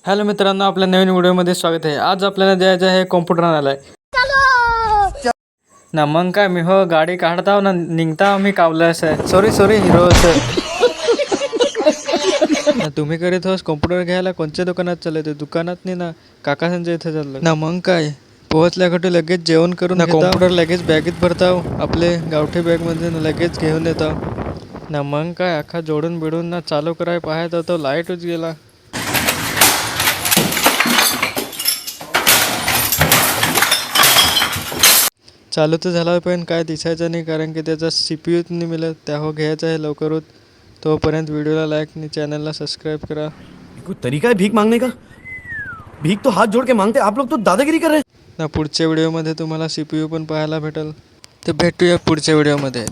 Hello मित्रांनो, आपल्या नवीन व्हिडिओमध्ये स्वागत आहे. आज आपल्याला जायचं आहे कॉम्प्युटर आणायला ना. मग काय मी हो गाडी काढताव ना निघता मी कावलं सॉरी हिरो सर ना. तुम्ही करीत होस कॉम्प्युटर घ्यायला कोणत्या दुकानात चालले? ते दुकानात नाही ना, काकासांच्या इथे चाललं ना. मग काय पोहोचल्या कुठे लगेच जेवण करून कॉम्प्युटर लगेच बॅगेत भरताव आपले गावठी बॅगमध्ये लगेच घेऊन येतो ना. मग काय अख्खा जोडून बिडून ना चालू कराय पाहत होतो, लाईटच गेला. चालू तर झाला पण काय दिसायचं नाही, कारण की त्याचा CPU नाही मिळत. त्या हो घ्यायचा आहे लवकरच. तोपर्यंत व्हिडिओला लाईक आणि चॅनलला सबस्क्राईब करा. कोई तरीका है भीख मांगने का? भीख तो हाथ जोड़ के मांगते, आप लोग तो दादागिरी कर रहे हैं. ना पुढच्या व्हिडिओमध्ये तुम्हाला CPU पण पाहायला भेटेल. तर भेटूया पुढच्या व्हिडिओमध्ये.